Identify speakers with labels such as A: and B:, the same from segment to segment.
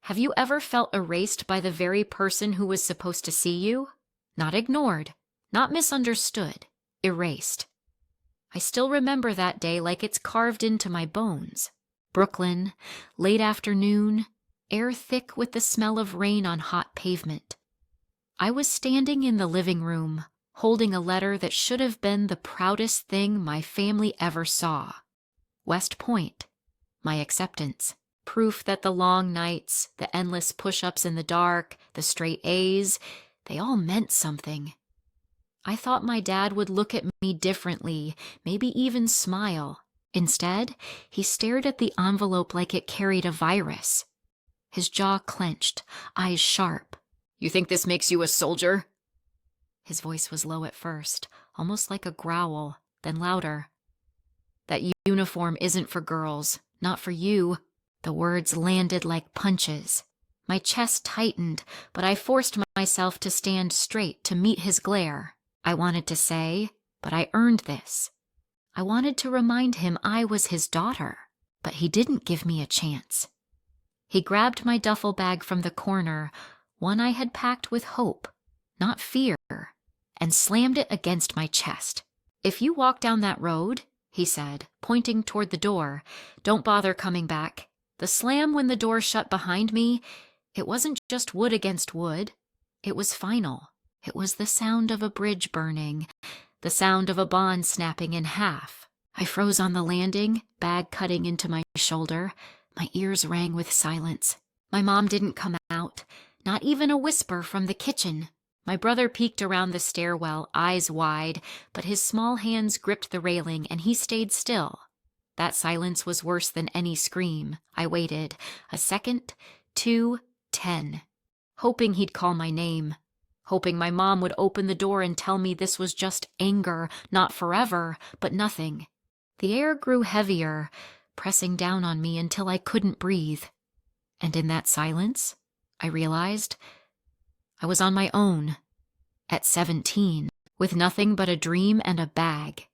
A: Have you ever felt erased by the very person who was supposed to see you? Not ignored, not misunderstood, erased. I still remember that day like it's carved into my bones. Brooklyn, late afternoon, air thick with the smell of rain on hot pavement. I was standing in the living room, holding a letter that should have been the proudest thing my family ever saw. West Point, my acceptance. Proof that the long nights, the endless push-ups in the dark, the straight A's, they all meant something. I thought my dad would look at me differently, maybe even smile. Instead, he stared at the envelope like it carried a virus. His jaw clenched, eyes sharp. "You think this makes you a soldier?" His voice was low at first, almost like a growl, then louder. "That uniform isn't for girls, not for you." The words landed like punches. My chest tightened, but I forced myself to stand straight to meet his glare. I wanted to say, but I earned this. I wanted to remind him I was his daughter, but he didn't give me a chance. He grabbed my duffel bag from the corner, one I had packed with hope, not fear, and slammed it against my chest. "If you walk down that road," he said, pointing toward the door, "don't bother coming back." The slam when the door shut behind me, it wasn't just wood against wood. It was final. It was the sound of a bridge burning, the sound of a bond snapping in half. I froze on the landing, bag cutting into my shoulder. My ears rang with silence. My mom didn't come out, not even a whisper from the kitchen. My brother peeked around the stairwell, eyes wide, but his small hands gripped the railing and he stayed still. That silence was worse than any scream. I waited. A second, 2, 10. Hoping he'd call my name. Hoping my mom would open the door and tell me this was just anger, not forever, but nothing. The air grew heavier, pressing down on me until I couldn't breathe. And in that silence, I realized I was on my own. At 17, with nothing but a dream and a bag.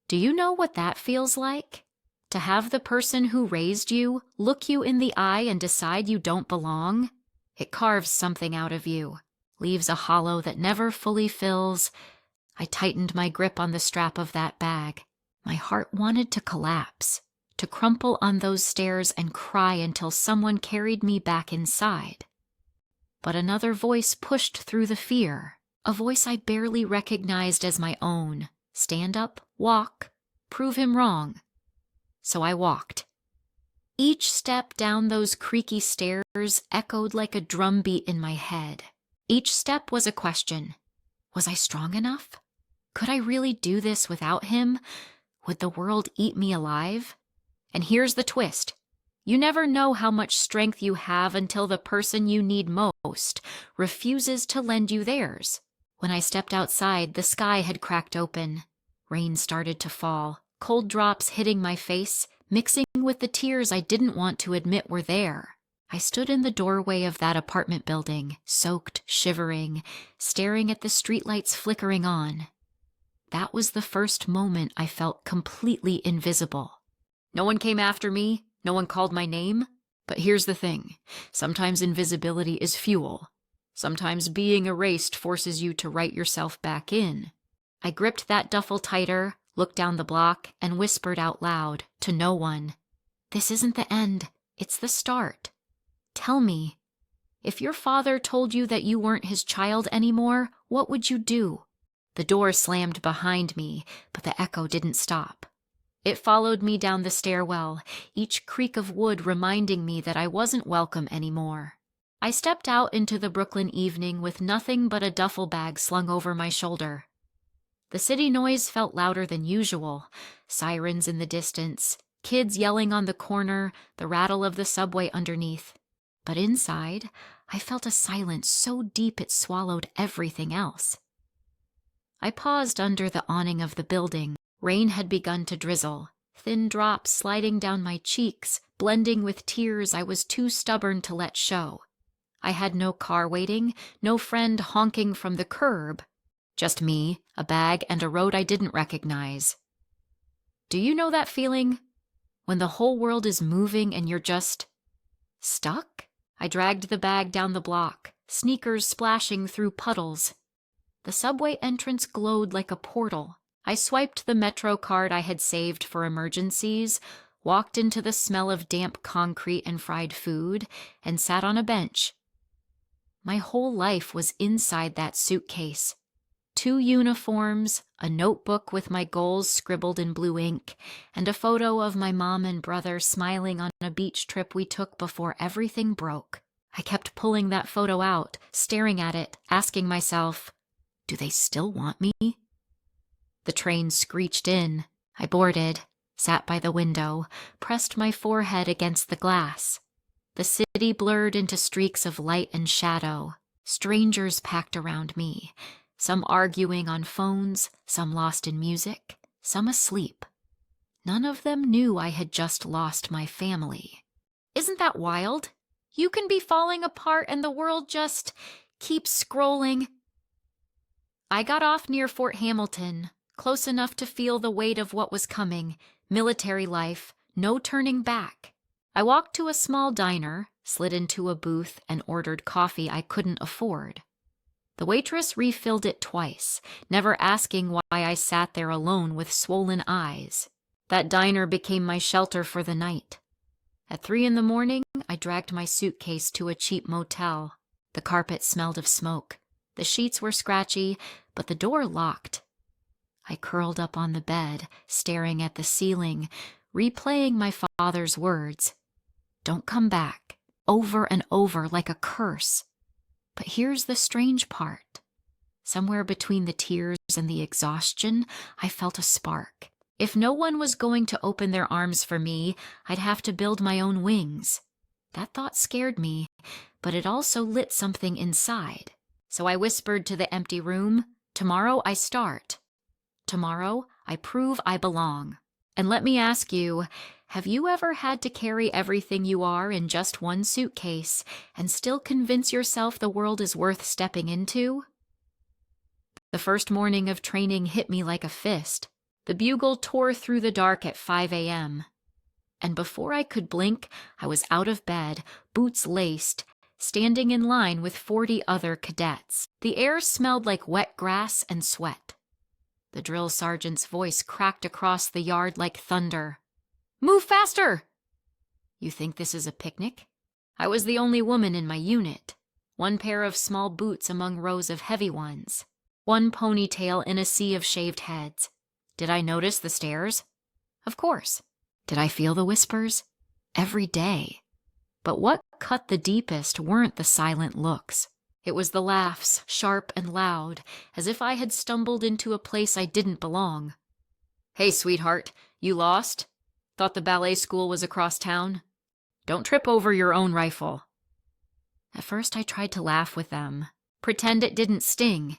A: Do you know what that feels like? To have the person who raised you look you in the eye and decide you don't belong? It carves something out of you, leaves a hollow that never fully fills. I tightened my grip on the strap of that bag. My heart wanted to collapse, to crumple on those stairs and cry until someone carried me back inside. But another voice pushed through the fear, a voice I barely recognized as my own. Stand up, walk, prove him wrong. So I walked. Each step down those creaky stairs echoed like a drumbeat in my head. Each step was a question. Was I strong enough? Could I really do this without him? Would the world eat me alive? And here's the twist. You never know how much strength you have until the person you need most refuses to lend you theirs. When I stepped outside, the sky had cracked open. Rain started to fall, cold drops hitting my face, mixing with the tears I didn't want to admit were there. I stood in the doorway of that apartment building, soaked, shivering, staring at the streetlights flickering on. That was the first moment I felt completely invisible. No one came after me, no one called my name. But here's the thing, sometimes invisibility is fuel. Sometimes being erased forces you to write yourself back in. I gripped that duffel tighter, looked down the block, and whispered out loud, to no one, "This isn't the end, it's the start. Tell me, if your father told you that you weren't his child anymore, what would you do?" The door slammed behind me, but the echo didn't stop. It followed me down the stairwell, each creak of wood reminding me that I wasn't welcome anymore. I stepped out into the Brooklyn evening with nothing but a duffel bag slung over my shoulder. The city noise felt louder than usual, sirens in the distance, kids yelling on the corner, the rattle of the subway underneath. But inside, I felt a silence so deep it swallowed everything else. I paused under the awning of the building. Rain had begun to drizzle, thin drops sliding down my cheeks, blending with tears I was too stubborn to let show. I had no car waiting, no friend honking from the curb. Just me, a bag, and a road I didn't recognize. Do you know that feeling? When the whole world is moving and you're just stuck? I dragged the bag down the block, sneakers splashing through puddles. The subway entrance glowed like a portal. I swiped the Metro card I had saved for emergencies, walked into the smell of damp concrete and fried food, and sat on a bench. My whole life was inside that suitcase. 2 uniforms, a notebook with my goals scribbled in blue ink, and a photo of my mom and brother smiling on a beach trip we took before everything broke. I kept pulling that photo out, staring at it, asking myself, do they still want me? The train screeched in. I boarded, sat by the window, pressed my forehead against the glass. The city blurred into streaks of light and shadow. Strangers packed around me, some arguing on phones, some lost in music, some asleep. None of them knew I had just lost my family. Isn't that wild? You can be falling apart and the world just keeps scrolling. I got off near Fort Hamilton, close enough to feel the weight of what was coming, military life, no turning back. I walked to a small diner, slid into a booth, and ordered coffee I couldn't afford. The waitress refilled it twice, never asking why I sat there alone with swollen eyes. That diner became my shelter for the night. At 3 a.m, I dragged my suitcase to a cheap motel. The carpet smelled of smoke. The sheets were scratchy, but the door locked. I curled up on the bed, staring at the ceiling, replaying my father's words. Don't come back, over and over like a curse. But here's the strange part. Somewhere between the tears and the exhaustion, I felt a spark. If no one was going to open their arms for me, I'd have to build my own wings. That thought scared me, but it also lit something inside. So I whispered to the empty room, tomorrow I start. Tomorrow I prove I belong. And let me ask you, have you ever had to carry everything you are in just one suitcase and still convince yourself the world is worth stepping into? The first morning of training hit me like a fist. The bugle tore through the dark at 5 a.m. And before I could blink, I was out of bed, boots laced, standing in line with 40 other cadets. The air smelled like wet grass and sweat. The drill sergeant's voice cracked across the yard like thunder. Move faster! You think this is a picnic? I was the only woman in my unit. 1 pair of small boots among rows of heavy ones. 1 ponytail in a sea of shaved heads. Did I notice the stares? Of course. Did I feel the whispers? Every day. But what cut the deepest weren't the silent looks. It was the laughs, sharp and loud, as if I had stumbled into a place I didn't belong. Hey, sweetheart, you lost? Thought the ballet school was across town? Don't trip over your own rifle. At first I tried to laugh with them, pretend it didn't sting.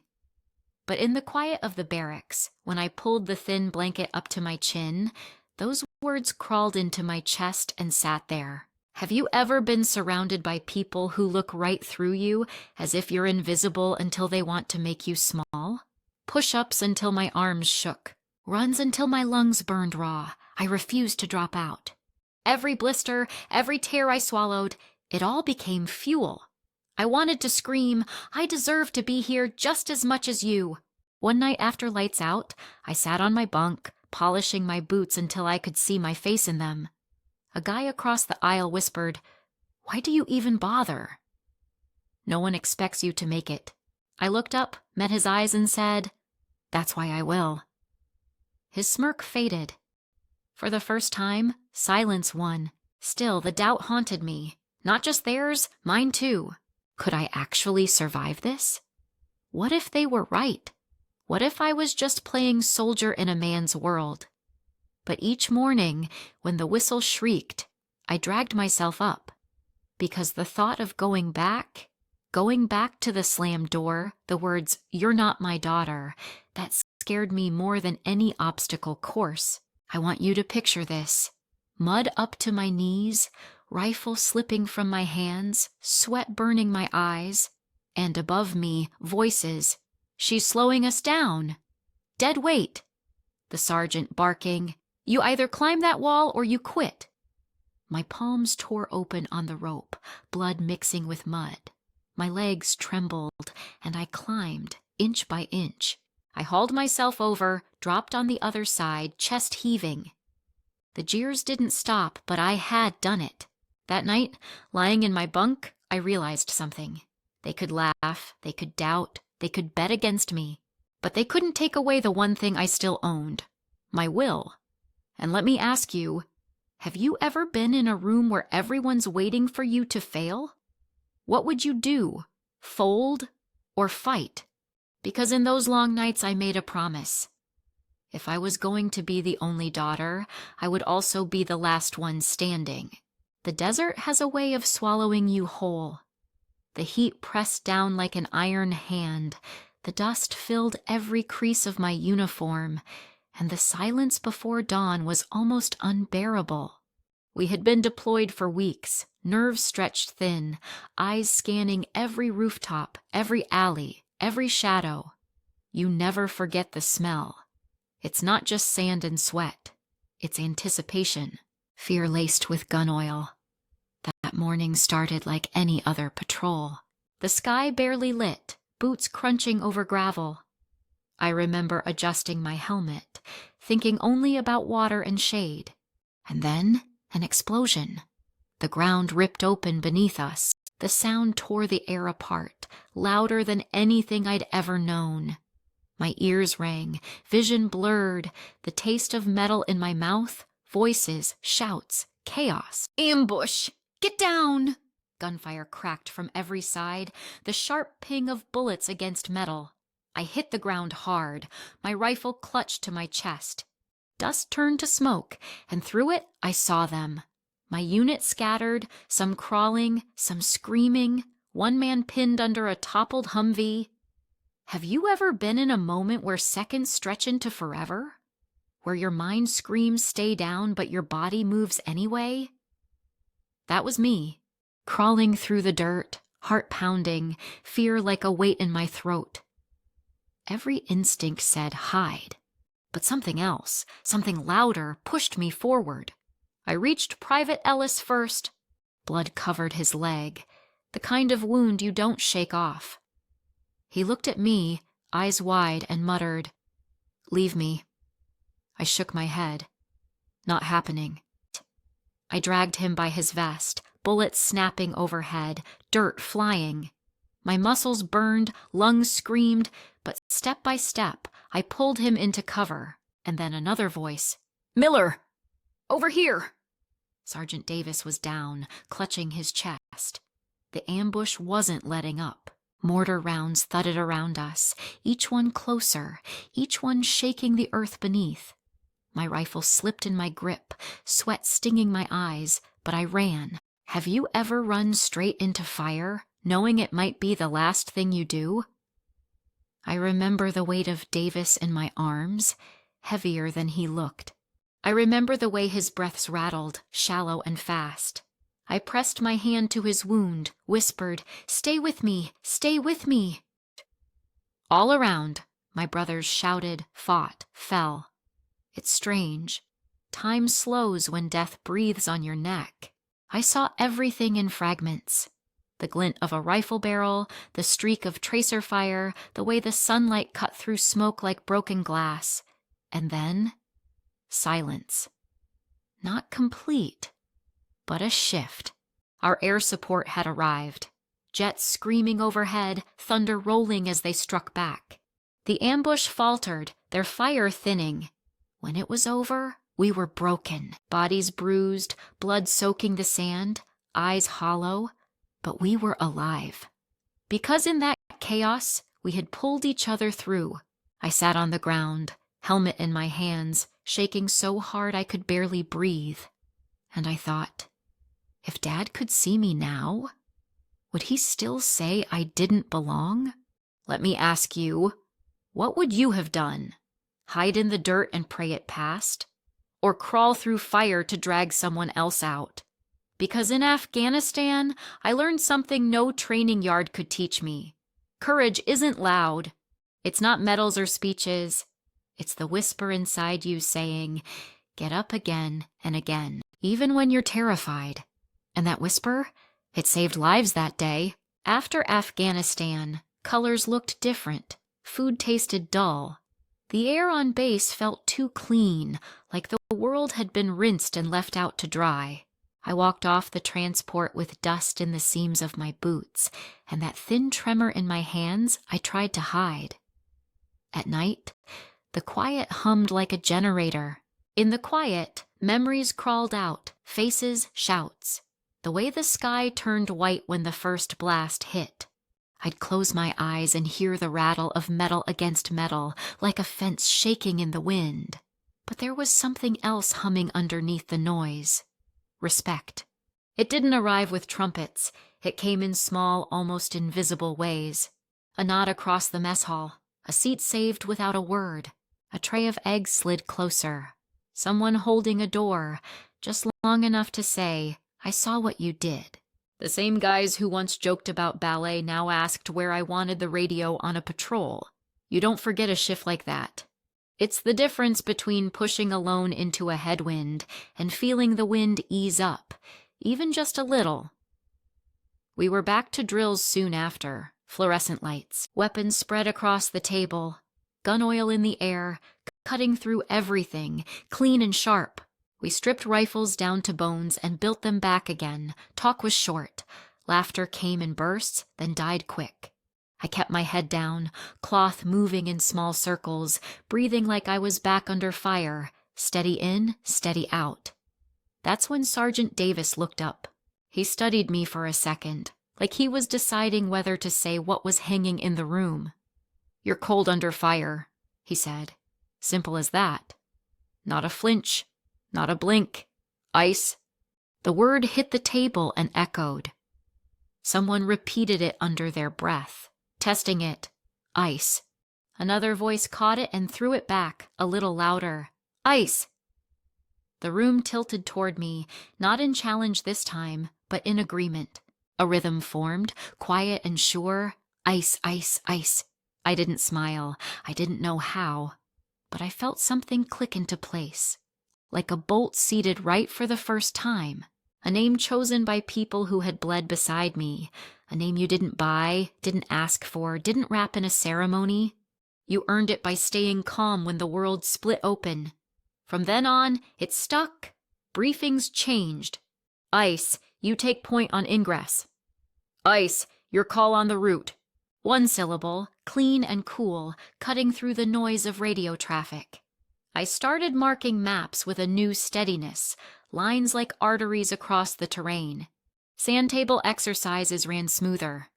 A: But in the quiet of the barracks, when I pulled the thin blanket up to my chin, those words crawled into my chest and sat there. Have you ever been surrounded by people who look right through you as if you're invisible until they want to make you small? Push-ups until my arms shook. Runs until my lungs burned raw. I refused to drop out. Every blister, every tear I swallowed, it all became fuel. I wanted to scream, I deserve to be here just as much as you. One night after lights out, I sat on my bunk, polishing my boots until I could see my face in them. A guy across the aisle whispered, "Why do you even bother?" No one expects you to make it. I looked up, met his eyes, and said, "That's why I will." His smirk faded. For the first time, silence won. Still, the doubt haunted me. Not just theirs, mine too. Could I actually survive this? What if they were right? What if I was just playing soldier in a man's world? But each morning, when the whistle shrieked, I dragged myself up. Because the thought of going back to the slammed door, the words, "You're not my daughter," that scared me more than any obstacle course. I want you to picture this. Mud up to my knees, rifle slipping from my hands, sweat burning my eyes, and above me, voices. "She's slowing us down." Dead weight. The sergeant barking, "You either climb that wall or you quit." My palms tore open on the rope, blood mixing with mud. My legs trembled, and I climbed, inch by inch. I hauled myself over, dropped on the other side, chest heaving. The jeers didn't stop, but I had done it. That night, lying in my bunk, I realized something. They could laugh, they could doubt, they could bet against me, but they couldn't take away the one thing I still owned, my will. And let me ask you, have you ever been in a room where everyone's waiting for you to fail? What would you do? Fold or fight? Because in those long nights I made a promise. If I was going to be the only daughter, I would also be the last one standing. The desert has a way of swallowing you whole. The heat pressed down like an iron hand. The dust filled every crease of my uniform, and the silence before dawn was almost unbearable. We had been deployed for weeks, nerves stretched thin, eyes scanning every rooftop, every alley, every shadow. You never forget the smell. It's not just sand and sweat. It's anticipation, fear laced with gun oil. That morning started like any other patrol. The sky barely lit, boots crunching over gravel. I remember adjusting my helmet, thinking only about water and shade. And then an explosion. The ground ripped open beneath us. The sound tore the air apart, louder than anything I'd ever known. My ears rang, vision blurred, the taste of metal in my mouth, voices, shouts, chaos. Ambush! Get down! Gunfire cracked from every side, the sharp ping of bullets against metal. I hit the ground hard, my rifle clutched to my chest. Dust turned to smoke, and through it I saw them. My unit scattered, some crawling, some screaming, one man pinned under a toppled Humvee. Have you ever been in a moment where seconds stretch into forever? Where your mind screams stay down, but your body moves anyway? That was me, crawling through the dirt, heart pounding, fear like a weight in my throat. Every instinct said hide, but something else, something louder, pushed me forward. I reached Private Ellis first. Blood covered his leg, the kind of wound you don't shake off. He looked at me, eyes wide, and muttered, "Leave me." I shook my head. Not happening. I dragged him by his vest, bullets snapping overhead, dirt flying. My muscles burned, lungs screamed, but step by step, I pulled him into cover, and then another voice. "Miller! Over here!" Sergeant Davis was down, clutching his chest. The ambush wasn't letting up. Mortar rounds thudded around us, each one closer, each one shaking the earth beneath. My rifle slipped in my grip, sweat stinging my eyes, but I ran. Have you ever run straight into fire, knowing it might be the last thing you do? I remember the weight of Davis in my arms, heavier than he looked. I remember the way his breaths rattled, shallow and fast. I pressed my hand to his wound, whispered, "Stay with me, stay with me." All around, my brothers shouted, fought, fell. It's strange. Time slows when death breathes on your neck. I saw everything in fragments. The glint of a rifle barrel, the streak of tracer fire, the way the sunlight cut through smoke like broken glass. And then, silence. Not complete, but a shift. Our air support had arrived. Jets screaming overhead, thunder rolling as they struck back. The ambush faltered, their fire thinning. When it was over, we were broken, bodies bruised, blood soaking the sand, eyes hollow, but we were alive. Because in that chaos, we had pulled each other through. I sat on the ground, helmet in my hands, shaking so hard I could barely breathe. And I thought, if Dad could see me now, would he still say I didn't belong? Let me ask you, what would you have done? Hide in the dirt and pray it passed? Or crawl through fire to drag someone else out? Because in Afghanistan, I learned something no training yard could teach me. Courage isn't loud. It's not medals or speeches. It's the whisper inside you saying, get up again and again. even when you're terrified. And that whisper? It saved lives that day. After Afghanistan, colors looked different. Food tasted dull. The air on base felt too clean, like the world had been rinsed and left out to dry. I walked off the transport with dust in the seams of my boots, and that thin tremor in my hands I tried to hide. At night, the quiet hummed like a generator. In the quiet, memories crawled out, faces, shouts. The way the sky turned white when the first blast hit. I'd close my eyes and hear the rattle of metal against metal, like a fence shaking in the wind. But there was something else humming underneath the noise. Respect. It didn't arrive with trumpets. It came in small, almost invisible ways. A nod across the mess hall. A seat saved without a word. A tray of eggs slid closer. Someone holding a door, just long enough to say, "I saw what you did." The same guys who once joked about ballet now asked where I wanted the radio on a patrol. You don't forget a shift like that. It's the difference between pushing alone into a headwind and feeling the wind ease up, even just a little. We were back to drills soon after. Fluorescent lights, weapons spread across the table, gun oil in the air, cutting through everything, clean and sharp. We stripped rifles down to bones and built them back again. Talk was short. Laughter came in bursts, then died quick. I kept my head down, cloth moving in small circles, breathing like I was back under fire, steady in, steady out. That's when Sergeant Davis looked up. He studied me for a second, like he was deciding whether to say what was hanging in the room. "You're cold under fire," he said. Simple as that. Not a flinch. Not a blink. Ice. The word hit the table and echoed. Someone repeated it under their breath, testing it. Ice. Another voice caught it and threw it back, a little louder. Ice. The room tilted toward me, not in challenge this time, but in agreement. A rhythm formed, quiet and sure. Ice, ice, ice. I didn't smile. I didn't know how. But I felt something click into place. Like a bolt seated right for the first time. A name chosen by people who had bled beside me. A name you didn't buy, didn't ask for, didn't wrap in a ceremony. You earned it by staying calm when the world split open. From then on, it stuck. Briefings changed. Ice, you take point on ingress. Ice, your call on the route. One syllable, clean and cool, cutting through the noise of radio traffic. I started marking maps with a new steadiness, lines like arteries across the terrain. Sandtable exercises ran smoother.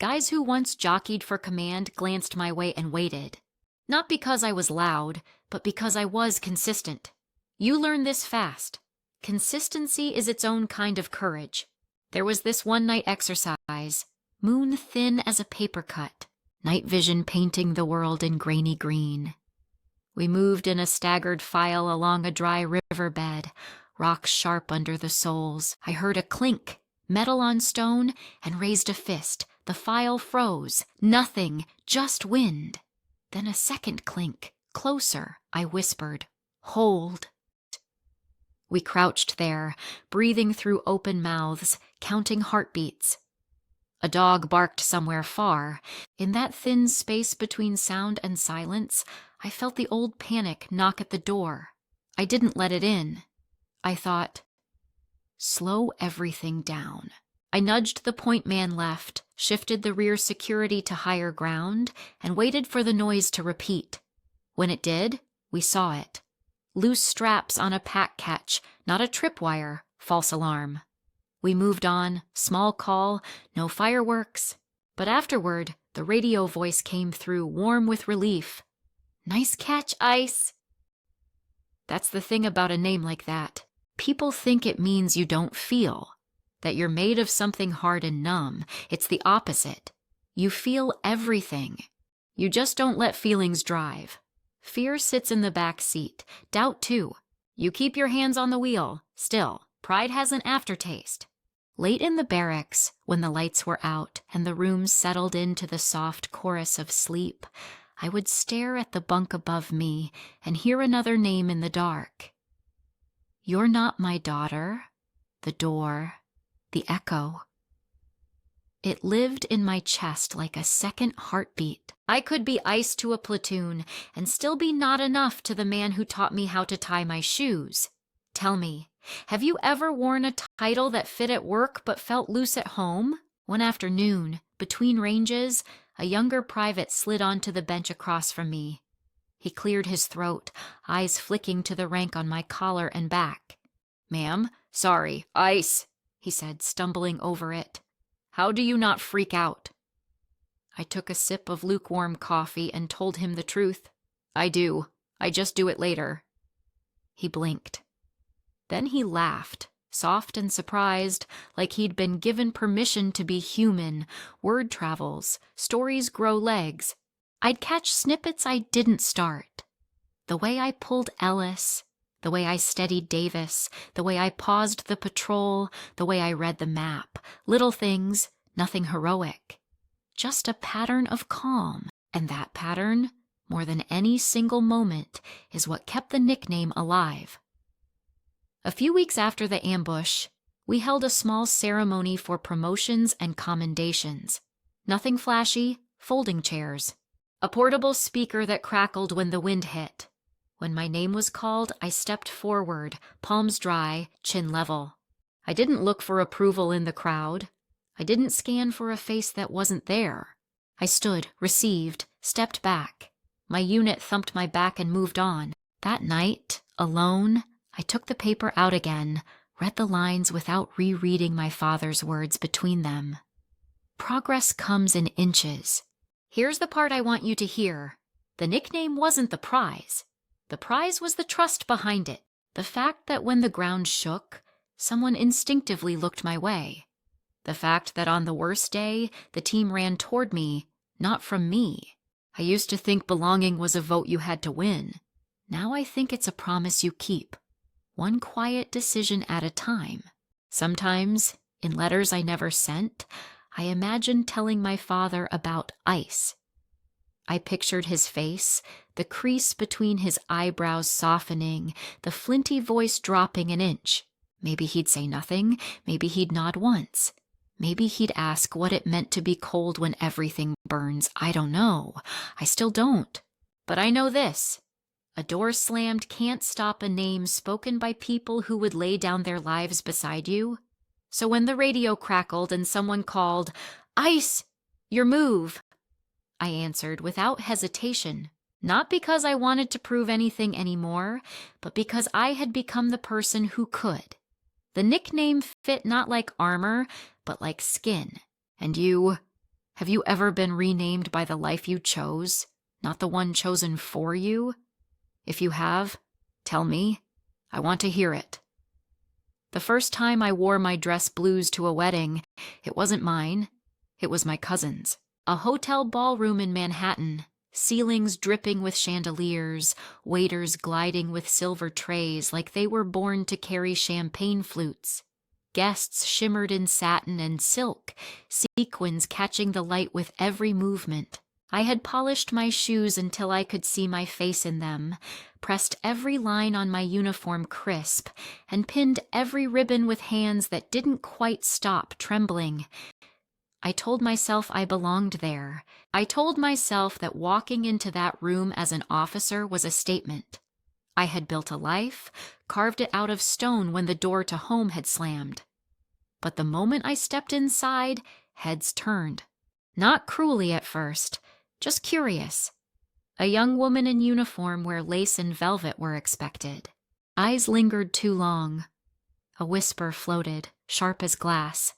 A: Guys who once jockeyed for command glanced my way and waited. Not because I was loud, but because I was consistent. You learn this fast. Consistency is its own kind of courage. There was this one-night exercise, moon thin as a paper cut, night vision painting the world in grainy green. We moved in a staggered file along a dry riverbed, rocks sharp under the soles. I heard a clink, metal on stone, and raised a fist. The file froze. Nothing, just wind. Then a second clink, closer, I whispered. Hold. We crouched there, breathing through open mouths, counting heartbeats. A dog barked somewhere far. In that thin space between sound and silence, I felt the old panic knock at the door. I didn't let it in. I thought, slow everything down. I nudged the point man left, shifted the rear security to higher ground, and waited for the noise to repeat. When it did, we saw it. Loose straps on a pack catch, not a tripwire, false alarm. We moved on, small call, no fireworks. But afterward, the radio voice came through, warm with relief. Nice catch, Ice. That's the thing about a name like that. People think it means you don't feel, that you're made of something hard and numb. It's the opposite. You feel everything. You just don't let feelings drive. Fear sits in the back seat. Doubt too. You keep your hands on the wheel. Still, pride has an aftertaste. Late in the barracks, when the lights were out and the room settled into the soft chorus of sleep, I would stare at the bunk above me and hear another name in the dark. You're not my daughter. The door. The echo. It lived in my chest like a second heartbeat. I could be ice to a platoon and still be not enough to the man who taught me how to tie my shoes. Tell me, have you ever worn a title that fit at work but felt loose at home? One afternoon, between ranges, a younger private slid onto the bench across from me. He cleared his throat, eyes flicking to the rank on my collar and back. "Ma'am, sorry, ice," he said, stumbling over it. "How do you not freak out?" I took a sip of lukewarm coffee and told him the truth. "I do. I just do it later." He blinked. Then he laughed, soft and surprised, like he'd been given permission to be human. Word travels, stories grow legs. I'd catch snippets I didn't start. The way I pulled Ellis, the way I steadied Davis, the way I paused the patrol, the way I read the map. Little things, nothing heroic. Just a pattern of calm. And that pattern, more than any single moment, is what kept the nickname alive. A few weeks after the ambush, we held a small ceremony for promotions and commendations. Nothing flashy, folding chairs. A portable speaker that crackled when the wind hit. When my name was called, I stepped forward, palms dry, chin level. I didn't look for approval in the crowd. I didn't scan for a face that wasn't there. I stood, received, stepped back. My unit thumped my back and moved on. That night, alone, I took the paper out again, read the lines without rereading my father's words between them. Progress comes in inches. Here's the part I want you to hear. The nickname wasn't the prize. The prize was the trust behind it. The fact that when the ground shook, someone instinctively looked my way. The fact that on the worst day, the team ran toward me, not from me. I used to think belonging was a vote you had to win. Now I think it's a promise you keep. One quiet decision at a time. Sometimes, in letters I never sent, I imagined telling my father about ice. I pictured his face, the crease between his eyebrows softening, the flinty voice dropping an inch. Maybe he'd say nothing, maybe he'd nod once. Maybe he'd ask what it meant to be cold when everything burns. I don't know. I still don't. But I know this. A door slammed can't stop a name spoken by people who would lay down their lives beside you. So when the radio crackled and someone called, "Ice! Your move!" I answered without hesitation, not because I wanted to prove anything anymore, but because I had become the person who could. The nickname fit not like armor, but like skin. And you, have you ever been renamed by the life you chose, not the one chosen for you? If you have, tell me. I want to hear it. The first time I wore my dress blues to a wedding, it wasn't mine. It was my cousin's. A hotel ballroom in Manhattan, ceilings dripping with chandeliers, waiters gliding with silver trays like they were born to carry champagne flutes. Guests shimmered in satin and silk, sequins catching the light with every movement. I had polished my shoes until I could see my face in them, pressed every line on my uniform crisp, and pinned every ribbon with hands that didn't quite stop trembling. I told myself I belonged there. I told myself that walking into that room as an officer was a statement. I had built a life, carved it out of stone when the door to home had slammed. But the moment I stepped inside, heads turned. Not cruelly at first, just curious. A young woman in uniform where lace and velvet were expected. Eyes lingered too long. A whisper floated, sharp as glass.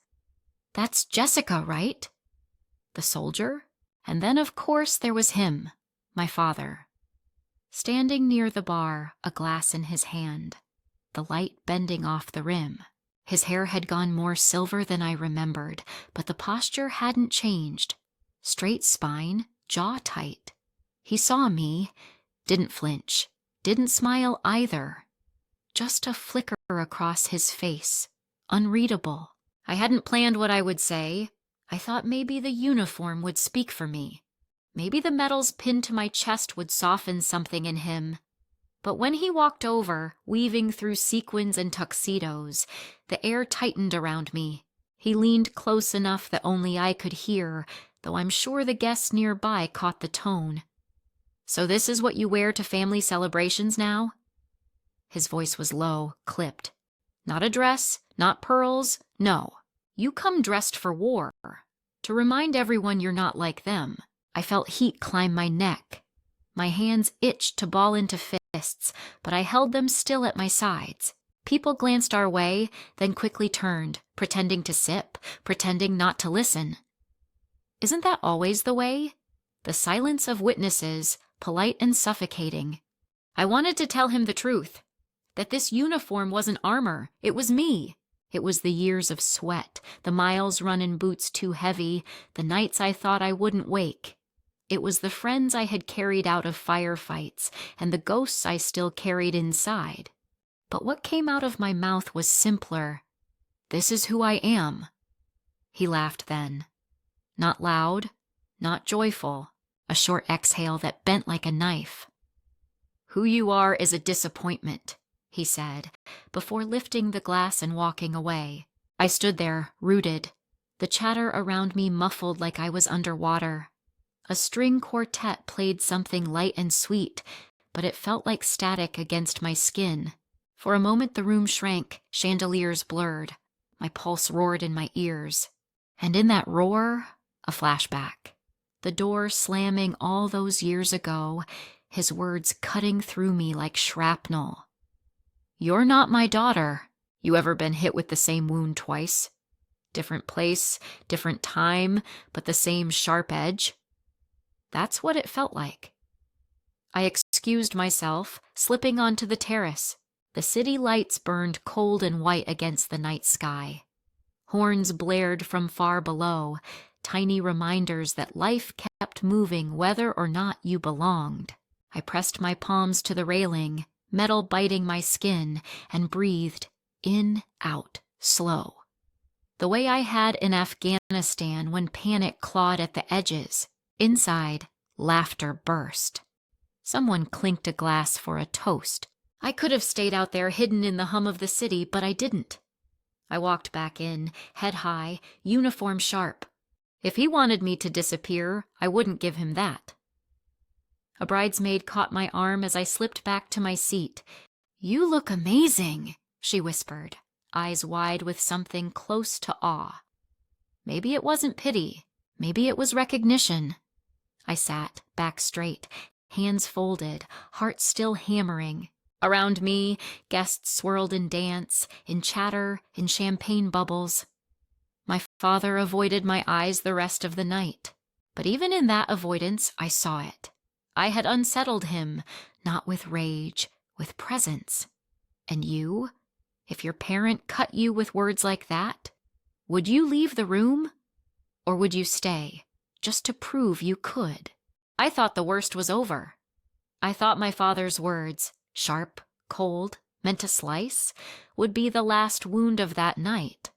A: "That's Jessica, right?" The soldier? And then, of course, there was him, my father. Standing near the bar, a glass in his hand, the light bending off the rim. His hair had gone more silver than I remembered, but the posture hadn't changed. Straight spine, jaw tight. He saw me, didn't flinch, didn't smile either. Just a flicker across his face, unreadable. I hadn't planned what I would say. I thought maybe the uniform would speak for me. Maybe the medals pinned to my chest would soften something in him. But when he walked over, weaving through sequins and tuxedos, the air tightened around me. He leaned close enough that only I could hear, though I'm sure the guests nearby caught the tone. "So this is what you wear to family celebrations now?" His voice was low, clipped. "Not a dress, not pearls, no. You come dressed for war, to remind everyone you're not like them." I felt heat climb my neck. My hands itched to ball into fists, but I held them still at my sides. People glanced our way, then quickly turned, pretending to sip, pretending not to listen. Isn't that always the way? The silence of witnesses, polite and suffocating. I wanted to tell him the truth, that this uniform wasn't armor, it was me. It was the years of sweat, the miles run in boots too heavy, the nights I thought I wouldn't wake. It was the friends I had carried out of firefights, and the ghosts I still carried inside. But what came out of my mouth was simpler. "This is who I am." He laughed then. Not loud, not joyful, a short exhale that bent like a knife. "Who you are is a disappointment," he said, before lifting the glass and walking away. I stood there, rooted, the chatter around me muffled like I was underwater. A string quartet played something light and sweet, but it felt like static against my skin. For a moment the room shrank, chandeliers blurred. My pulse roared in my ears. And in that roar, a flashback. The door slamming all those years ago, his words cutting through me like shrapnel. "You're not my daughter. You ever been hit with the same wound twice? Different place, different time, but the same sharp edge?" That's what it felt like. I excused myself, slipping onto the terrace. The city lights burned cold and white against the night sky. Horns blared from far below, tiny reminders that life kept moving whether or not you belonged. I pressed my palms to the railing, metal biting my skin, and breathed in, out, slow. The way I had in Afghanistan when panic clawed at the edges. Inside, laughter burst. Someone clinked a glass for a toast. I could have stayed out there hidden in the hum of the city, but I didn't. I walked back in, head high, uniform sharp. If he wanted me to disappear, I wouldn't give him that. A bridesmaid caught my arm as I slipped back to my seat. "You look amazing," she whispered, eyes wide with something close to awe. Maybe it wasn't pity. Maybe it was recognition. I sat, back straight, hands folded, heart still hammering. Around me, guests swirled in dance, in chatter, in champagne bubbles. My father avoided my eyes the rest of the night. But even in that avoidance, I saw it. I had unsettled him, not with rage, with presence. And you? If your parent cut you with words like that, would you leave the room? Or would you stay, just to prove you could? I thought the worst was over. I thought my father's words, sharp, cold, meant to slice, would be the last wound of that night.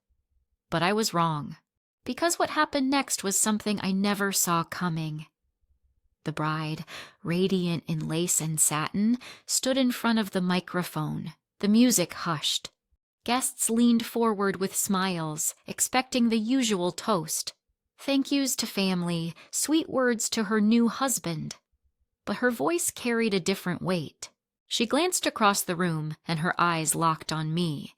A: But I was wrong, because what happened next was something I never saw coming. The bride, radiant in lace and satin, stood in front of the microphone. The music hushed. Guests leaned forward with smiles, expecting the usual toast. Thank yous to family, sweet words to her new husband. But her voice carried a different weight. She glanced across the room, and her eyes locked on me.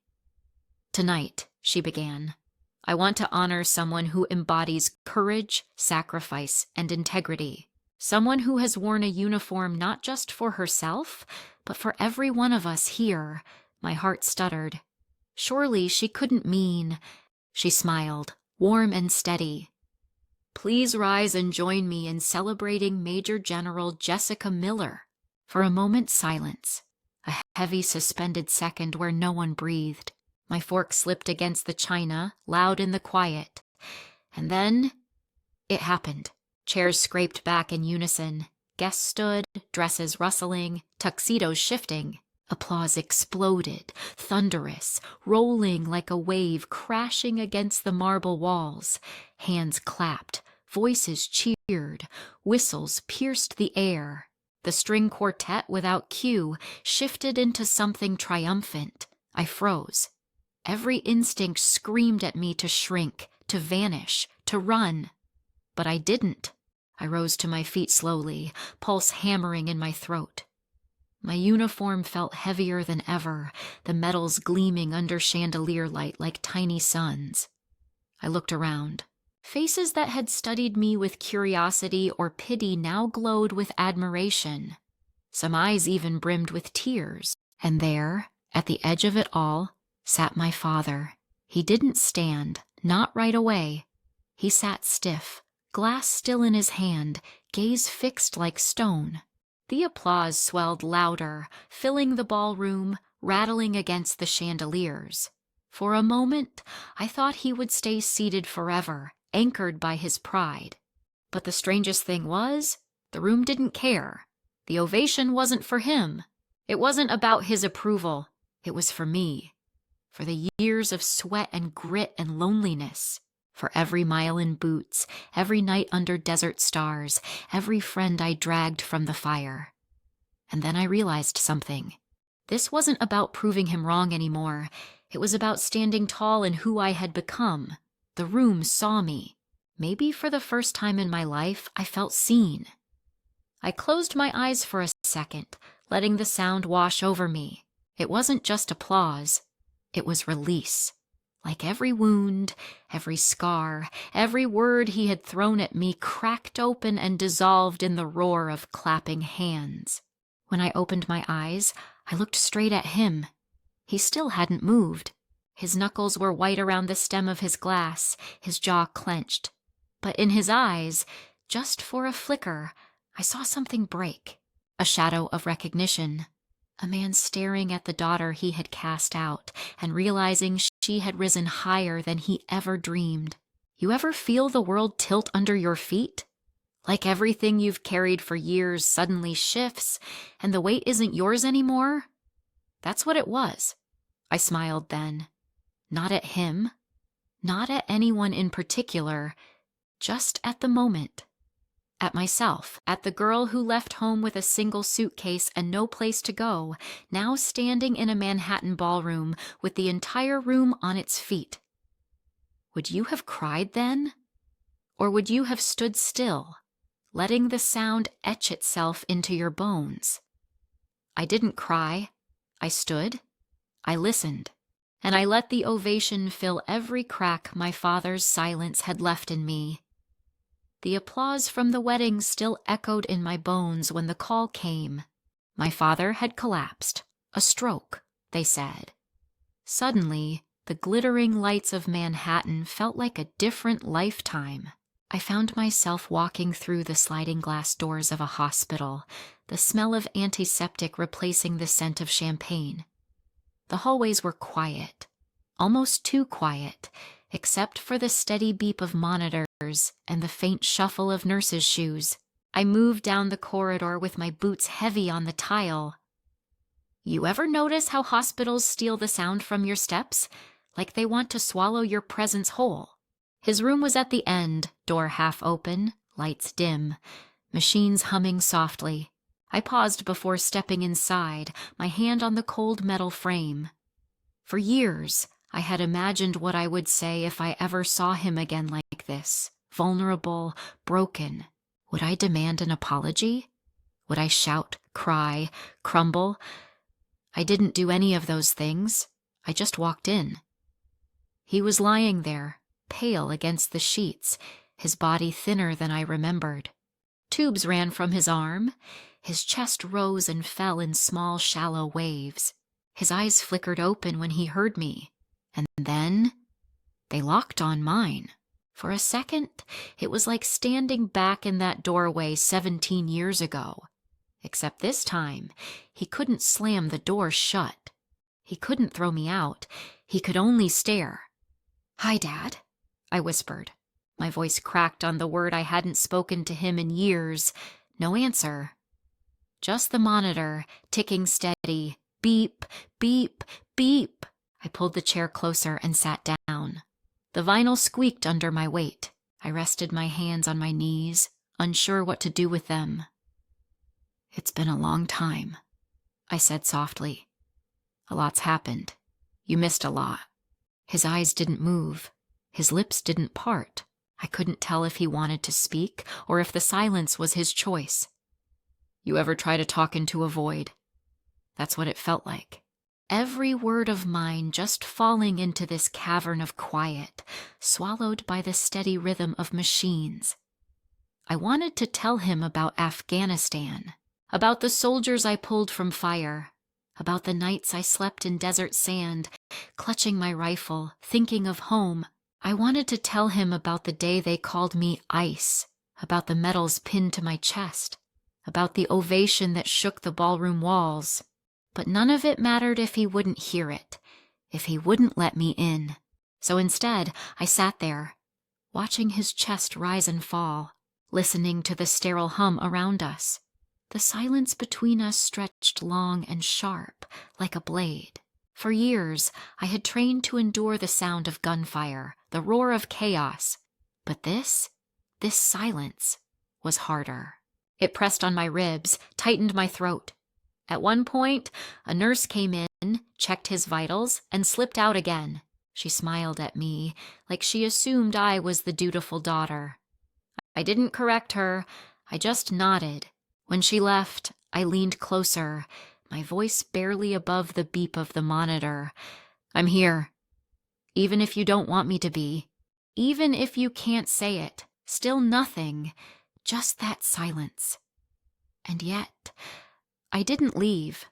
A: "Tonight," she began, "I want to honor someone who embodies courage, sacrifice, and integrity. Someone who has worn a uniform not just for herself, but for every one of us here." My heart stuttered. Surely she couldn't mean... She smiled, warm and steady. "Please rise and join me in celebrating Major General Jessica Miller." For a moment, silence. A heavy suspended second where no one breathed. My fork slipped against the china, loud in the quiet. And then... it happened. Chairs scraped back in unison. Guests stood, dresses rustling, tuxedos shifting. Applause exploded, thunderous, rolling like a wave crashing against the marble walls. Hands clapped, voices cheered, whistles pierced the air. The string quartet without cue shifted into something triumphant. I froze. Every instinct screamed at me to shrink, to vanish, to run. But I didn't. I rose to my feet slowly, pulse hammering in my throat. My uniform felt heavier than ever, the metals gleaming under chandelier light like tiny suns. I looked around. Faces that had studied me with curiosity or pity now glowed with admiration. Some eyes even brimmed with tears. And there, at the edge of it all, sat my father. He didn't stand, not right away. He sat stiff, glass still in his hand, gaze fixed like stone. The applause swelled louder, filling the ballroom, rattling against the chandeliers. For a moment, I thought he would stay seated forever, anchored by his pride. But the strangest thing was, the room didn't care. The ovation wasn't for him. It wasn't about his approval. It was for me. For the years of sweat and grit and loneliness. For every mile in boots, every night under desert stars, every friend I dragged from the fire. And then I realized something. This wasn't about proving him wrong anymore. It was about standing tall in who I had become. The room saw me. Maybe for the first time in my life, I felt seen. I closed my eyes for a second, letting the sound wash over me. It wasn't just applause. It was release. Like every wound, every scar, every word he had thrown at me cracked open and dissolved in the roar of clapping hands. When I opened my eyes, I looked straight at him. He still hadn't moved. His knuckles were white around the stem of his glass, his jaw clenched. But in his eyes, just for a flicker, I saw something break. A shadow of recognition. A man staring at the daughter he had cast out and realizing she had risen higher than he ever dreamed. You ever feel the world tilt under your feet? Like everything you've carried for years suddenly shifts and the weight isn't yours anymore? That's what it was. I smiled then. Not at him. Not at anyone in particular. Just at the moment. At myself, at the girl who left home with a single suitcase and no place to go, now standing in a Manhattan ballroom with the entire room on its feet. Would you have cried then? Or would you have stood still, letting the sound etch itself into your bones? I didn't cry. I stood. I listened. And I let the ovation fill every crack my father's silence had left in me. The applause from the wedding still echoed in my bones when the call came. My father had collapsed. A stroke, they said. Suddenly, the glittering lights of Manhattan felt like a different lifetime. I found myself walking through the sliding glass doors of a hospital, the smell of antiseptic replacing the scent of champagne. The hallways were quiet, almost too quiet, except for the steady beep of monitors and the faint shuffle of nurses' shoes. I moved down the corridor with my boots heavy on the tile. You ever notice how hospitals steal the sound from your steps? Like they want to swallow your presence whole. His room was at the end, door half open, lights dim, machines humming softly. I paused before stepping inside, my hand on the cold metal frame. For years, I had imagined what I would say if I ever saw him again like this, vulnerable, broken. Would I demand an apology? Would I shout, cry, crumble? I didn't do any of those things. I just walked in. He was lying there, pale against the sheets, his body thinner than I remembered. Tubes ran from his arm. His chest rose and fell in small, shallow waves. His eyes flickered open when he heard me. And then they locked on mine. For a second, it was like standing back in that doorway 17 years ago. Except this time, he couldn't slam the door shut. He couldn't throw me out. He could only stare. "Hi, Dad," I whispered. My voice cracked on the word I hadn't spoken to him in years. No answer. Just the monitor, ticking steady. Beep, beep, beep. I pulled the chair closer and sat down. The vinyl squeaked under my weight. I rested my hands on my knees, unsure what to do with them. It's been a long time, I said softly. A lot's happened. You missed a lot. His eyes didn't move. His lips didn't part. I couldn't tell if he wanted to speak or if the silence was his choice. You ever try to talk into a void? That's what it felt like. Every word of mine just falling into this cavern of quiet, swallowed by the steady rhythm of machines. I wanted to tell him about Afghanistan, about the soldiers I pulled from fire, about the nights I slept in desert sand, clutching my rifle, thinking of home. I wanted to tell him about the day they called me Ice, about the medals pinned to my chest, about the ovation that shook the ballroom walls. But none of it mattered if he wouldn't hear it, if he wouldn't let me in. So instead, I sat there, watching his chest rise and fall, listening to the sterile hum around us. The silence between us stretched long and sharp, like a blade. For years, I had trained to endure the sound of gunfire, the roar of chaos. But this silence, was harder. It pressed on my ribs, tightened my throat. At one point, a nurse came in, checked his vitals, and slipped out again. She smiled at me, like she assumed I was the dutiful daughter. I didn't correct her, I just nodded. When she left, I leaned closer, my voice barely above the beep of the monitor. I'm here. Even if you don't want me to be. Even if you can't say it. Still nothing. Just that silence. And yet, I didn't leave.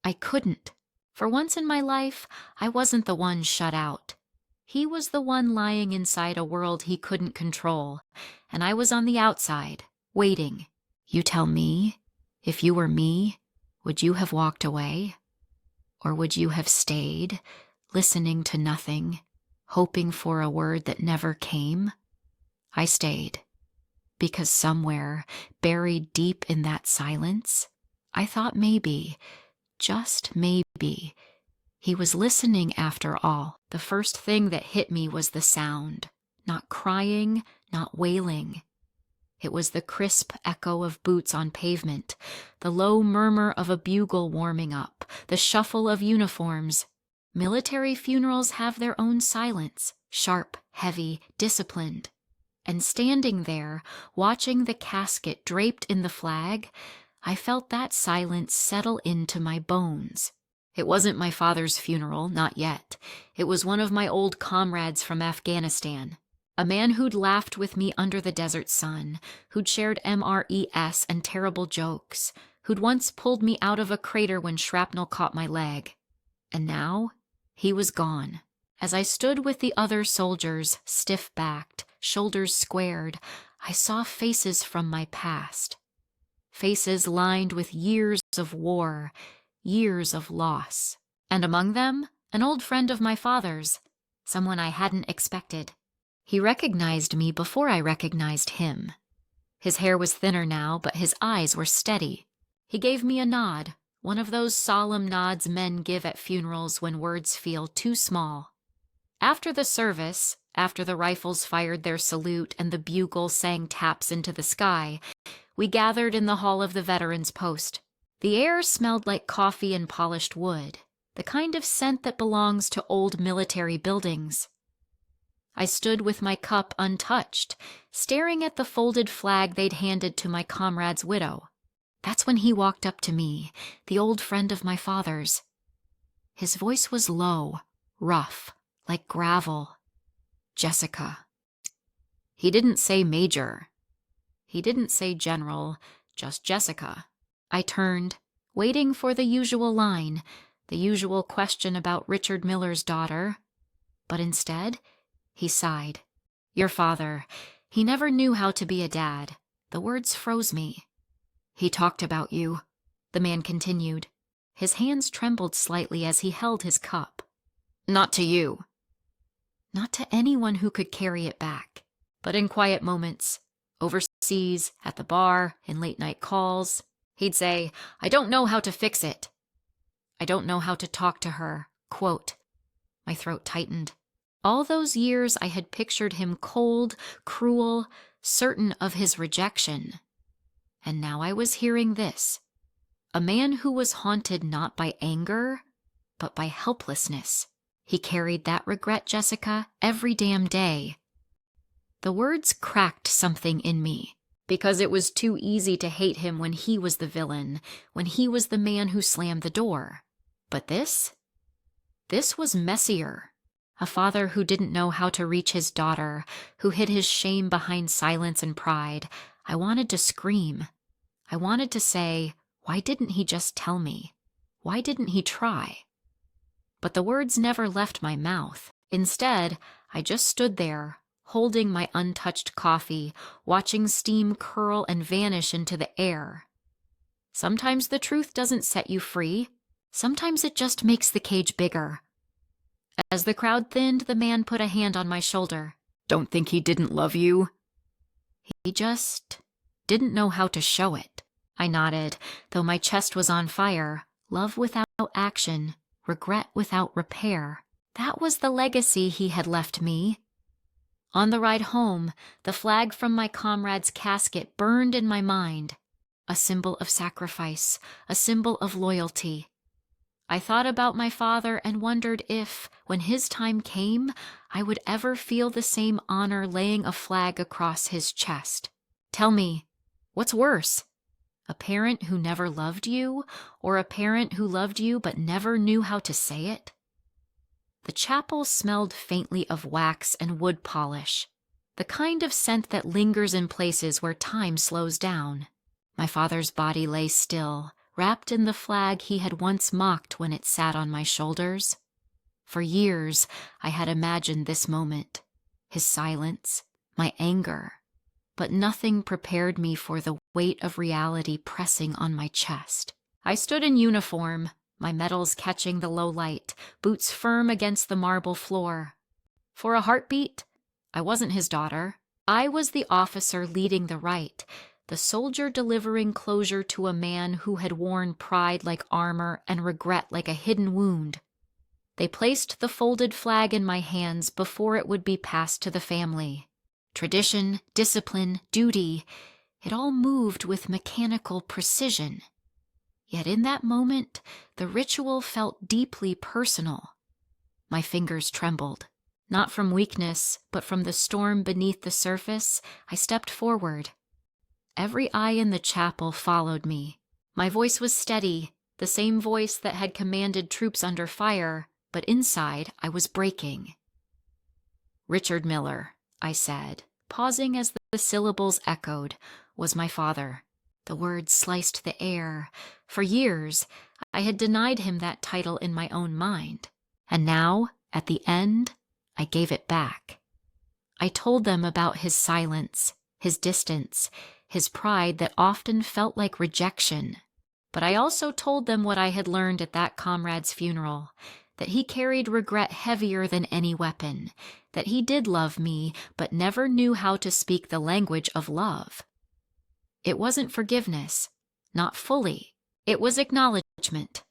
A: I couldn't. For once in my life, I wasn't the one shut out. He was the one lying inside a world he couldn't control, and I was on the outside, waiting. You tell me, if you were me, would you have walked away? Or would you have stayed, listening to nothing, hoping for a word that never came? I stayed, because somewhere, buried deep in that silence, I thought maybe, just maybe, he was listening after all. The first thing that hit me was the sound. Not crying, not wailing. It was the crisp echo of boots on pavement, the low murmur of a bugle warming up, the shuffle of uniforms. Military funerals have their own silence, sharp, heavy, disciplined. And standing there, watching the casket draped in the flag, I felt that silence settle into my bones. It wasn't my father's funeral, not yet. It was one of my old comrades from Afghanistan. A man who'd laughed with me under the desert sun, who'd shared MRES and terrible jokes, who'd once pulled me out of a crater when shrapnel caught my leg. And now, he was gone. As I stood with the other soldiers, stiff-backed, shoulders squared, I saw faces from my past. Faces lined with years of war, years of loss. And among them, an old friend of my father's, someone I hadn't expected. He recognized me before I recognized him. His hair was thinner now, but his eyes were steady. He gave me a nod, one of those solemn nods men give at funerals when words feel too small. After the service, after the rifles fired their salute and the bugle sang taps into the sky, we gathered in the hall of the Veterans Post. The air smelled like coffee and polished wood, the kind of scent that belongs to old military buildings. I stood with my cup untouched, staring at the folded flag they'd handed to my comrade's widow. That's when he walked up to me, the old friend of my father's. His voice was low, rough, like gravel. Jessica. He didn't say Major. He didn't say General, just Jessica. I turned, waiting for the usual line, the usual question about Richard Miller's daughter. But instead, he sighed. Your father. He never knew how to be a dad. The words froze me. He talked about you, the man continued. His hands trembled slightly as he held his cup. Not to you. Not to anyone who could carry it back, but in quiet moments, overseas, at the bar, in late-night calls, he'd say, I don't know how to fix it. I don't know how to talk to her. Quote. My throat tightened. All those years I had pictured him cold, cruel, certain of his rejection. And now I was hearing this, A man who was haunted not by anger, but by helplessness. He carried that regret, Jessica, every damn day. The words cracked something in me, because it was too easy to hate him when he was the villain, when he was the man who slammed the door. But this was messier. A father who didn't know how to reach his daughter, who hid his shame behind silence and pride. I wanted to scream. I wanted to say, why didn't he just tell me? Why didn't he try? But the words never left my mouth. Instead, I just stood there, holding my untouched coffee, watching steam curl and vanish into the air. Sometimes the truth doesn't set you free. Sometimes it just makes the cage bigger. As the crowd thinned, the man put a hand on my shoulder. Don't think he didn't love you? He just didn't know how to show it. I nodded, though my chest was on fire. Love without action, regret without repair. That was the legacy he had left me. On the ride home, the flag from my comrade's casket burned in my mind. A symbol of sacrifice, a symbol of loyalty. I thought about my father and wondered if, when his time came, I would ever feel the same honor laying a flag across his chest. Tell me, what's worse? A parent who never loved you, or a parent who loved you but never knew how to say it? The chapel smelled faintly of wax and wood polish, the kind of scent that lingers in places where time slows down. My father's body lay still, wrapped in the flag he had once mocked when it sat on my shoulders. For years, I had imagined this moment, his silence, my anger, but nothing prepared me for the weight of reality pressing on my chest. I stood in uniform, my medals catching the low light, boots firm against the marble floor. For a heartbeat, I wasn't his daughter. I was the officer leading the right, the soldier delivering closure to a man who had worn pride like armor and regret like a hidden wound. They placed the folded flag in my hands before it would be passed to the family. Tradition, discipline, duty, it all moved with mechanical precision. Yet in that moment, the ritual felt deeply personal. My fingers trembled. Not from weakness, but from the storm beneath the surface, I stepped forward. Every eye in the chapel followed me. My voice was steady, the same voice that had commanded troops under fire, but inside I was breaking. Richard Miller, I said, pausing as the syllables echoed, was my father. The words sliced the air. For years, I had denied him that title in my own mind. And now, at the end, I gave it back. I told them about his silence, his distance, his pride that often felt like rejection. But I also told them what I had learned at that comrade's funeral, that he carried regret heavier than any weapon, that he did love me, but never knew how to speak the language of love. It wasn't forgiveness, not fully. It was acknowledgement.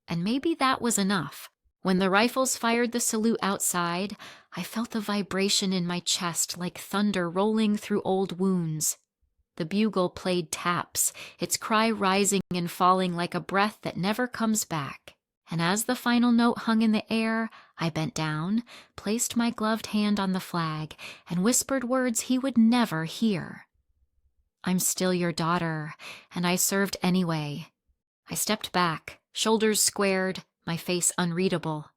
A: And maybe that was enough. When the rifles fired the salute outside, I felt the vibration in my chest like thunder rolling through old wounds. The bugle played taps, its cry rising and falling like a breath that never comes back. And as the final note hung in the air, I bent down, placed my gloved hand on the flag, and whispered words he would never hear. I'm still your daughter, and I served anyway. I stepped back, shoulders squared, my face unreadable.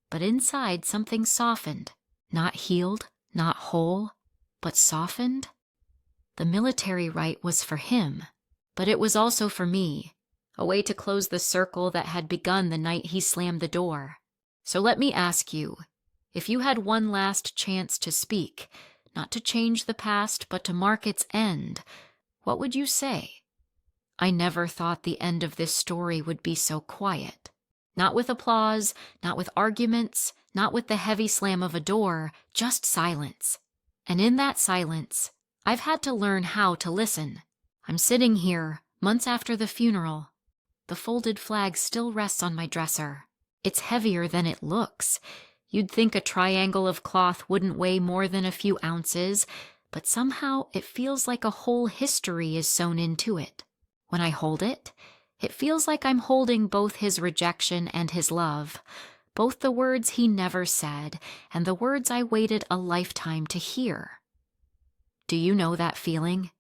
A: But inside something softened, not healed, not whole, but softened. The military rite was for him, but it was also for me, a way to close the circle that had begun the night he slammed the door. So let me ask you, if you had one last chance to speak, not to change the past, but to mark its end, what would you say? I never thought the end of this story would be so quiet. Not with applause, not with arguments, not with the heavy slam of a door, just silence. And in that silence, I've had to learn how to listen. I'm sitting here, months after the funeral. The folded flag still rests on my dresser. It's heavier than it looks. You'd think a triangle of cloth wouldn't weigh more than a few ounces, but somehow it feels like a whole history is sewn into it. When I hold it, It feels like I'm holding both his rejection and his love, both the words he never said and the words I waited a lifetime to hear. Do you know that feeling?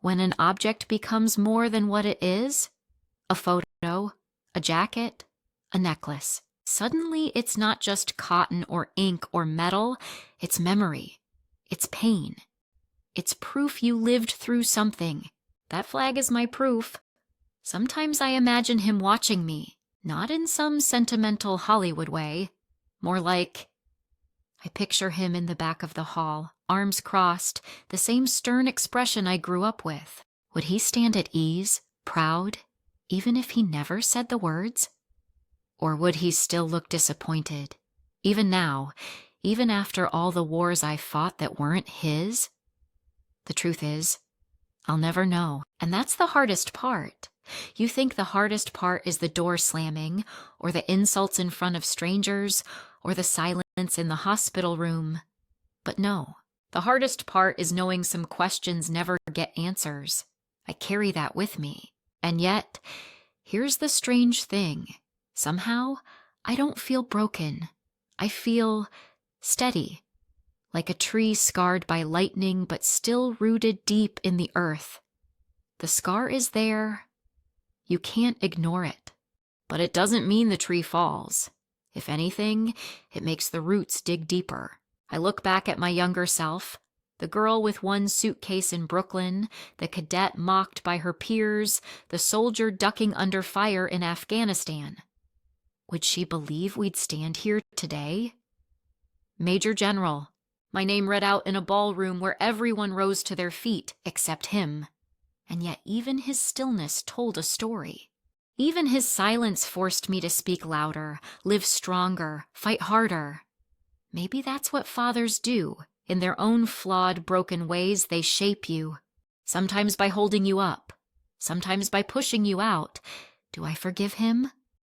A: When an object becomes more than what it is? A photo, a jacket, a necklace. Suddenly it's not just cotton or ink or metal, it's memory, it's pain. It's proof you lived through something. That flag is my proof. Sometimes I imagine him watching me, not in some sentimental Hollywood way, more like I picture him in the back of the hall, arms crossed, the same stern expression I grew up with. Would he stand at ease, proud, even if he never said the words? Or would he still look disappointed, even now, even after all the wars I fought that weren't his? The truth is, I'll never know, and that's the hardest part. You think the hardest part is the door slamming, or the insults in front of strangers, or the silence in the hospital room. But no, the hardest part is knowing some questions never get answers. I carry that with me. And yet, here's the strange thing. Somehow, I don't feel broken. I feel steady, like a tree scarred by lightning but still rooted deep in the earth. The scar is there. You can't ignore it. But it doesn't mean the tree falls. If anything, it makes the roots dig deeper. I look back at my younger self, the girl with one suitcase in Brooklyn, the cadet mocked by her peers, the soldier ducking under fire in Afghanistan. Would she believe we'd stand here today? Major General, my name read out in a ballroom where everyone rose to their feet except him. And yet even his stillness told a story. Even his silence forced me to speak louder, live stronger, fight harder. Maybe that's what fathers do. In their own flawed, broken ways, they shape you. Sometimes by holding you up. Sometimes by pushing you out. Do I forgive him?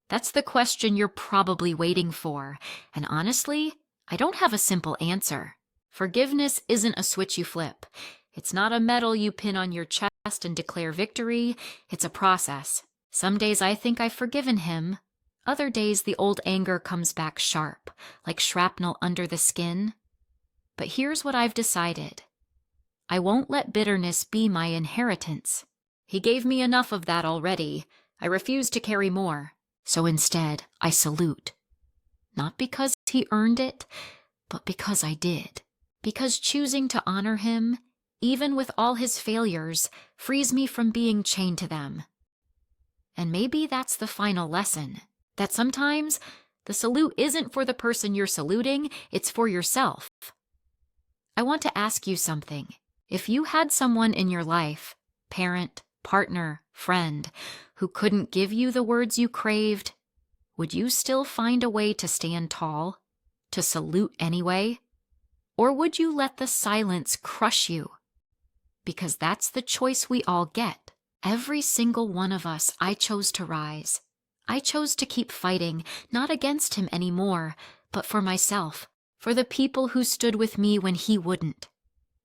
A: That's the question you're probably waiting for. And honestly, I don't have a simple answer. Forgiveness isn't a switch you flip. It's not a medal you pin on your chest and declare victory. It's a process. Some days I think I've forgiven him. Other days the old anger comes back sharp, like shrapnel under the skin. But here's what I've decided. I won't let bitterness be my inheritance. He gave me enough of that already. I refuse to carry more. So instead, I salute. Not because he earned it, but because I did. Because choosing to honor him, even with all his failures, frees me from being chained to them. And maybe that's the final lesson, that sometimes the salute isn't for the person you're saluting, it's for yourself. I want to ask you something. If you had someone in your life, parent, partner, friend, who couldn't give you the words you craved, would you still find a way to stand tall, to salute anyway? Or would you let the silence crush you? Because that's the choice we all get. Every single one of us, I chose to rise. I chose to keep fighting, not against him anymore, but for myself, for the people who stood with me when he wouldn't,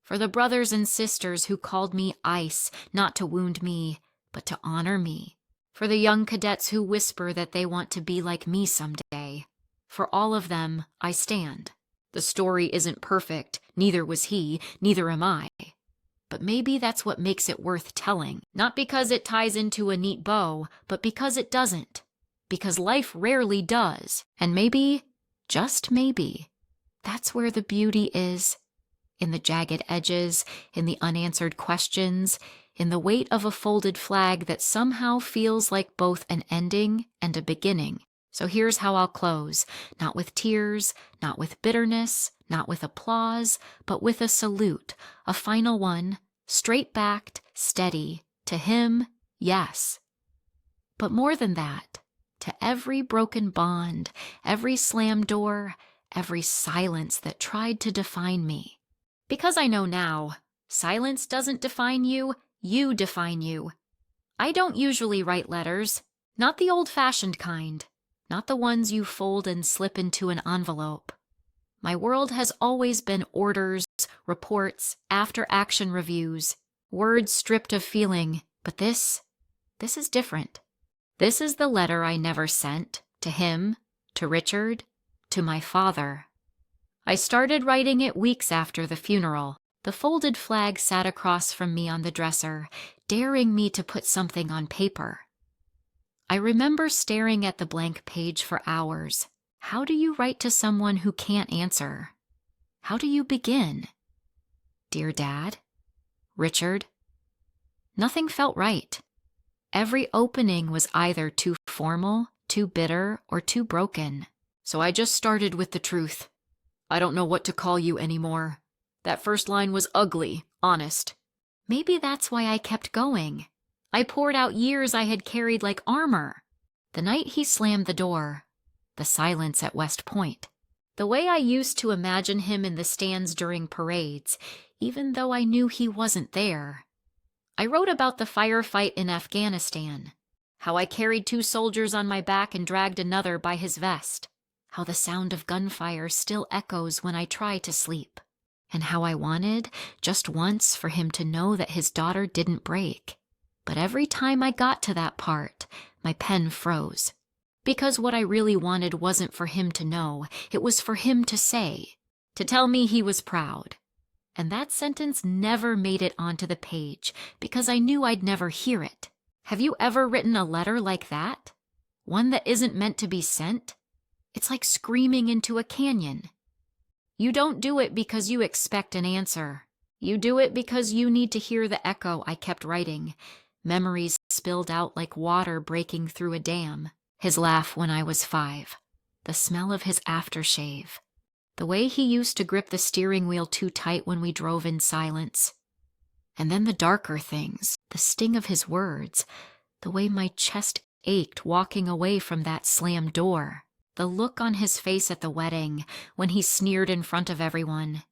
A: for the brothers and sisters who called me ice, not to wound me, but to honor me, for the young cadets who whisper that they want to be like me someday. For all of them, I stand. The story isn't perfect, neither was he, neither am I. But maybe that's what makes it worth telling. Not because it ties into a neat bow, but because it doesn't. Because life rarely does. And maybe, just maybe, that's where the beauty is. In the jagged edges, in the unanswered questions, in the weight of a folded flag that somehow feels like both an ending and a beginning. So here's how I'll close. Not with tears, not with bitterness, not with applause, but with a salute, a final one, straight-backed, steady. To him, yes. But more than that, to every broken bond, every slammed door, every silence that tried to define me. Because I know now, silence doesn't define you, you define you. I don't usually write letters, not the old-fashioned kind. Not the ones you fold and slip into an envelope. My world has always been orders, reports, after-action reviews, words stripped of feeling, but this is different. This is the letter I never sent, to him, to Richard, to my father. I started writing it weeks after the funeral. The folded flag sat across from me on the dresser, daring me to put something on paper. I remember staring at the blank page for hours. How do you write to someone who can't answer? How do you begin? Dear Dad? Richard? Nothing felt right. Every opening was either too formal, too bitter, or too broken. So I just started with the truth. I don't know what to call you anymore. That first line was ugly, honest. Maybe that's why I kept going. I poured out years I had carried like armor. The night he slammed the door, the silence at West Point, the way I used to imagine him in the stands during parades, even though I knew he wasn't there. I wrote about the firefight in Afghanistan, how I carried 2 soldiers on my back and dragged another by his vest, how the sound of gunfire still echoes when I try to sleep, and how I wanted, just once, for him to know that his daughter didn't break. But every time I got to that part, my pen froze. Because what I really wanted wasn't for him to know, it was for him to say, to tell me he was proud. And that sentence never made it onto the page, because I knew I'd never hear it. Have you ever written a letter like that? One that isn't meant to be sent? It's like screaming into a canyon. You don't do it because you expect an answer. You do it because you need to hear the echo I kept writing. Memories spilled out like water breaking through a dam. His laugh when I was 5. The smell of his aftershave. The way he used to grip the steering wheel too tight when we drove in silence. And then the darker things, the sting of his words, the way my chest ached walking away from that slammed door, the look on his face at the wedding when he sneered in front of everyone.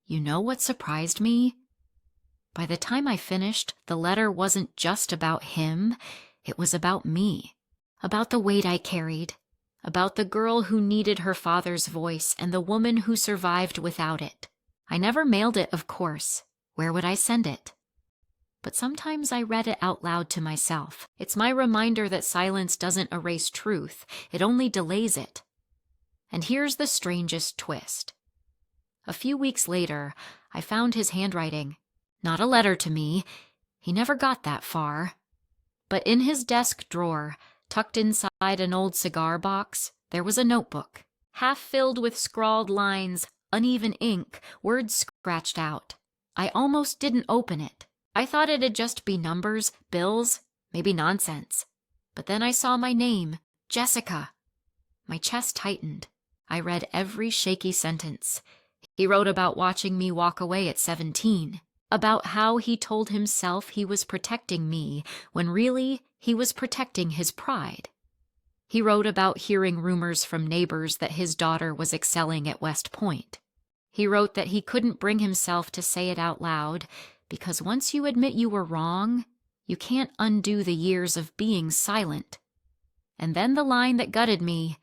A: You know what surprised me? By the time I finished, the letter wasn't just about him, it was about me, about the weight I carried, about the girl who needed her father's voice and the woman who survived without it. I never mailed it, of course. Where would I send it? But sometimes I read it out loud to myself. It's my reminder that silence doesn't erase truth, it only delays it. And here's the strangest twist. A few weeks later, I found his handwriting. Not a letter to me. He never got that far. But in his desk drawer, tucked inside an old cigar box, there was a notebook, half filled with scrawled lines, uneven ink, words scratched out. I almost didn't open it. I thought it'd just be numbers, bills, maybe nonsense. But then I saw my name, Jessica. My chest tightened. I read every shaky sentence. He wrote about watching me walk away at 17, about how he told himself he was protecting me when really he was protecting his pride. He wrote about hearing rumors from neighbors that his daughter was excelling at West Point. He wrote that he couldn't bring himself to say it out loud because once you admit you were wrong, you can't undo the years of being silent. And then the line that gutted me,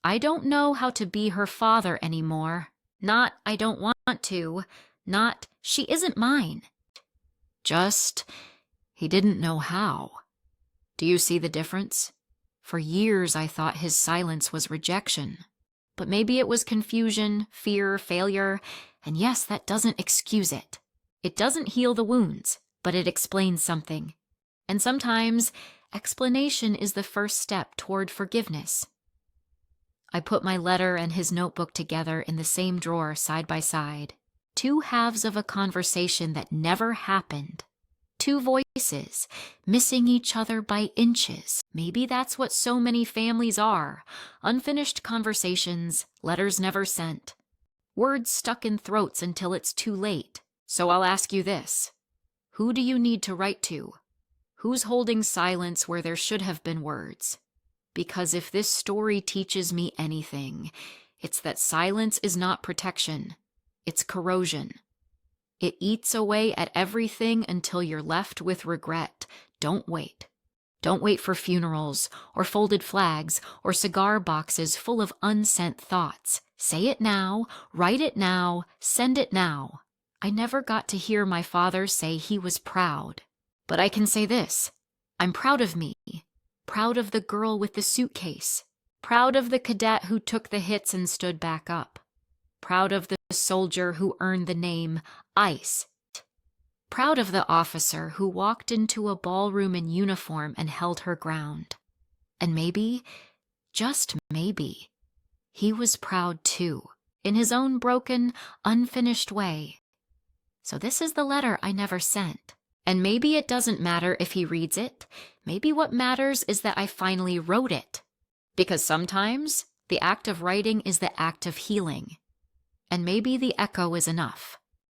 A: I don't know how to be her father anymore. Not, I don't want to. Not, she isn't mine. Just, he didn't know how. Do you see the difference? For years I thought his silence was rejection. But maybe it was confusion, fear, failure, and yes, that doesn't excuse it. It doesn't heal the wounds, but it explains something. And sometimes, explanation is the first step toward forgiveness. I put my letter and his notebook together in the same drawer side by side. 2 halves of a conversation that never happened. 2 voices, missing each other by inches. Maybe that's what so many families are. Unfinished conversations, letters never sent. Words stuck in throats until it's too late. So I'll ask you this. Who do you need to write to? Who's holding silence where there should have been words? Because if this story teaches me anything, it's that silence is not protection. It's corrosion. It eats away at everything until you're left with regret. Don't wait. Don't wait for funerals, or folded flags, or cigar boxes full of unsent thoughts. Say it now, write it now, send it now. I never got to hear my father say he was proud. But I can say this. I'm proud of me. Proud of the girl with the suitcase. Proud of the cadet who took the hits and stood back up. Proud of the soldier who earned the name Ice. Proud of the officer who walked into a ballroom in uniform and held her ground. And maybe, just maybe, he was proud too, in his own broken, unfinished way. So this is the letter I never sent. And maybe it doesn't matter if he reads it. Maybe what matters is that I finally wrote it. Because sometimes the act of writing is the act of healing. And maybe the echo is enough.